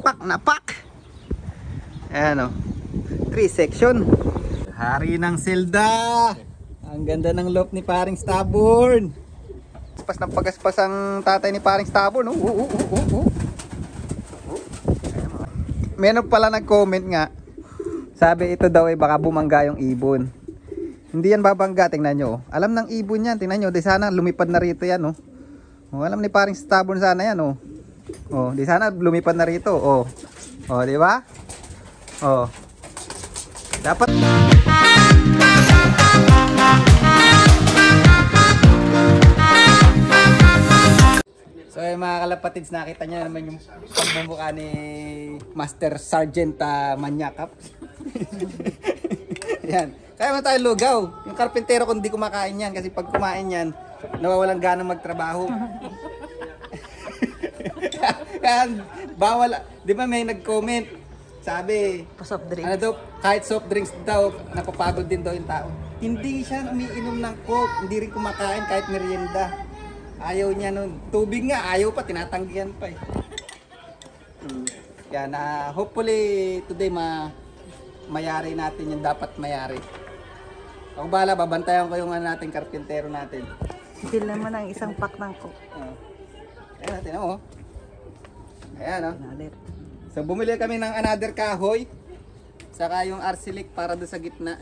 pak na pak. Ayan o. 3 section. Hari ng Zelda. Ang ganda ng loop ni paring Stubborn. Pas ng pagaspas ang tatay ni paring Stubborn. Meron pala nag-comment nga. Sabi ito daw ay baka bumangga yung ibon. Hindi yan babangga, tingnan nyo. Alam ng ibon yan, tingnan nyo. Di sana lumipad na rito yan. Alam ni paring Stubborn sana yan. Di sana lumipad na rito. Di ba? Dapat so mga kalapatids, nakita nyo naman yung pagmumukha ni Master Sergeant Manyakap. Yan. Kaya mo tayo lugaw. Yung karpentero kung di kumakain yan, kasi pag kumain yan nawawalan ganang magtrabaho. Kaya bawal. Di ba may nag-comment? Sabi, soft drinks. Ano daw, kahit soft drinks daw, napapagod din daw yung tao. Hindi siya umiinom ng coke, hindi rin kumakain kahit merienda. Ayaw niya nun. Tubig nga, ayaw pa, tinatanggihan pa eh. Yan, hopefully today mayari natin yung dapat mayari. Ako bahala, babantayan ko yung nating karpintero natin. Bill naman ang isang pack ng coke. Ayan, natin mo. Ayan Nalit. So bumili kami ng another kahoy. Saka yung arsilik para doon sa gitna.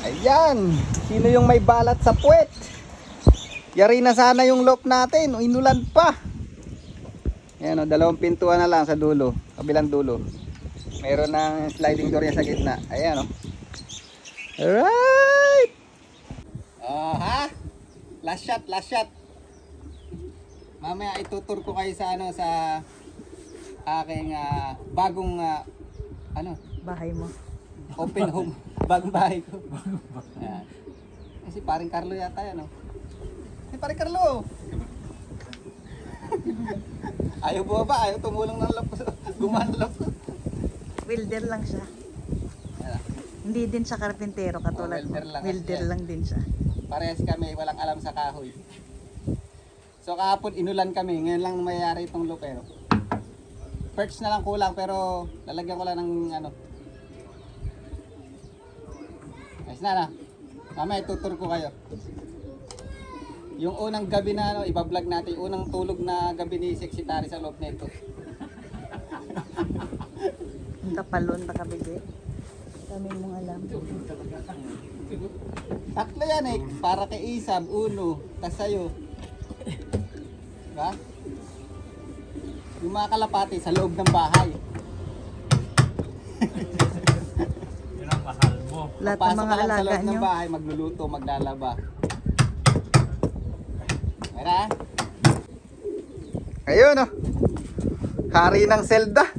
Ayan. Sino yung may balat sa puwet? Yari na sana yung lock natin. Inulan pa. Ayan dalawang pintuan na lang sa dulo. Kabilang dulo. Meron ng sliding door yan sa gitna. Ayan Alright. Last shot, last shot. Mamaya itutur ko kayo sa sa aking bagong Bahay mo. open home, bagong bahay ko. Kasi paring Carlo yata yan paring Carlo. Ayaw bumaba, ayaw tumulong ng lap. Gumanlap. Welder lang siya. Hindi din siya karpintero katulad mo. Welder lang din siya. Parehas kami, walang alam sa kahoy. So kahapon inulan kami, ngayon lang mayayari itong lupero. Perch na lang kulang pero lalagyan ko lang ng ayos na. Mamaya itutur ko kayo. Yung unang gabi na ibablog natin, unang tulog na gabi ni Sexy Tari sa loob nito. Ang kapalon pa kabigi. Kami mong alam. Tatlo yan para kay Isab, uno, tas sa'yo. Diba? Yung mga kalapati sa loob ng bahay. Yun ang mahal mo. Lahat ng mga alaga sa loob nyo. ng bahay, magluluto, maglalaba. Mira? Ayun Hari ng Zelda.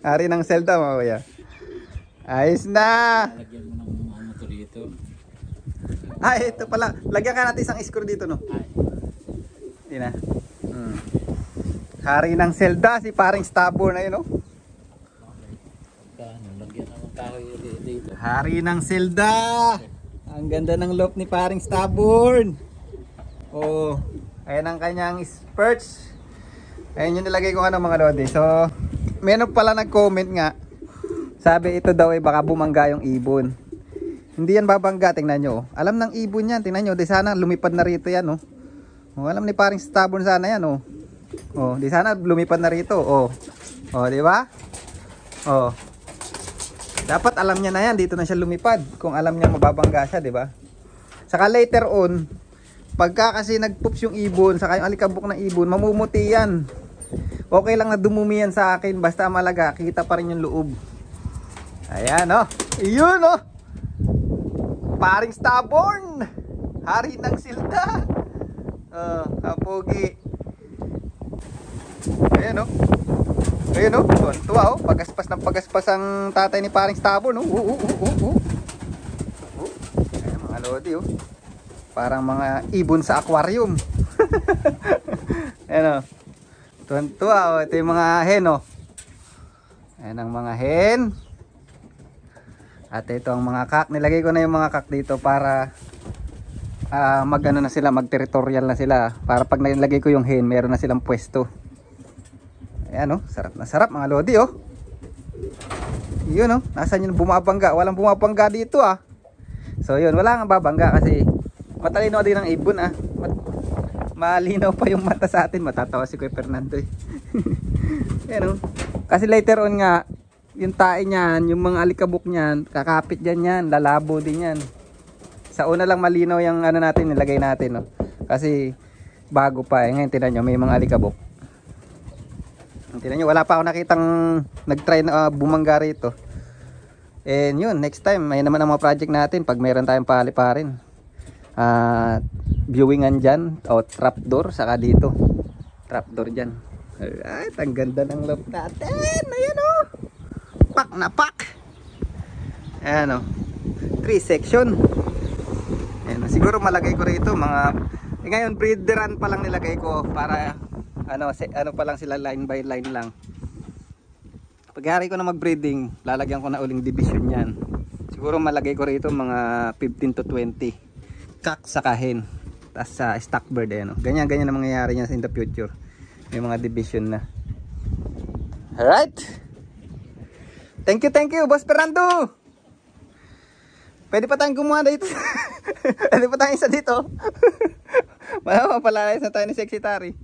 Hari ng Zelda mga kuya. Ayos na. Lagyan mo ng to dito. Ito pala. Lagyan ka natin isang screw dito Hindi na. Hari ng Zelda, si paring Stubborn na yun Lagyan naman kahoy dito. Hari ng Zelda. Ang ganda ng loop ni paring Stubborn. Ayan ang kanyang perch. Ayan yung nilagay ko mga lodi. So, meron pala nag-comment nga. Sabi ito daw ay baka bumangga yung ibon. Hindi yan babangga, tingnan nyo. Alam ng ibon yan, tingnan nyo. Di sana lumipad na rito yan alam ni paring Stubborn sana yan di sana lumipad na rito di ba? Dapat alam niya na yan, dito na siya lumipad. Kung alam niya mababangga siya, di ba? Saka later on, pagka kasi nagpoops yung ibon, saka yung alikabok ng ibon, mamumuti yan. Okay lang na dumumi yan sa akin, basta malaga, kita pa rin yung loob. Ayan Yun paring Stubborn. Hari ng Zelda. Kapogi. Ayan Ayun tuwa pagaspas ng pagaspas ang tatay ni paring Stubborn Ayan mga lodi Parang mga ibon sa aquarium. Ayan tuwa ito yung mga hen Ayan ang mga hen. At ito ang mga kak. Nilagay ko na yung mga kak dito para mag-ano na sila, mag-territorial na sila. Para pag nilagay ko yung hen, meron na silang pwesto. Ayan, oh, sarap na sarap mga lodi, oh. Yun, oh, nasaan yung bumabangga? Walang bumabangga dito, ah. So yun, wala nga babangga kasi matalino din ang ibon, ah. Malinaw pa yung mata sa atin. Matatawa si Kuya Fernando, eh. Ayan, oh. Kasi later on nga, yung tae niyan, yung mga alikabok niyan, kakapit dyan yan, lalabo din yan. Sa una lang malinaw yung ano natin, nilagay natin, no? Kasi bago pa, eh. Ngayon tinan nyo, may mga alikabok. Tinan nyo, wala pa ako nakitang nag-try na bumangga rito. And yun, next time, may naman ang mga project natin pag mayroon tayong paliparin. Viewingan dyan, o trapdoor, saka dito. Trapdoor dyan. Alright, ang ganda ng loft natin. Ayan, oh. Pak na pak. Ayan, oh. 3 section. Ayan, siguro malagay ko rito mga ngayon breederan pa lang nilagay ko para ano pa lang sila, line by line lang. Paghari ko na mag-breeding, lalagyan ko na uling division yan. Siguro malagay ko rito mga 15 to 20 kak sa kahen. Tapos sa stock bird, ayan, oh. Ganyan ang mangyayari niya in the future. May mga division na. Alright. Thank you, Boss Fernando. Pwede pa tayong gumawa dito. Pwede pa tayong isa dito. Mapapalayas na tayo ni Sexy Tari.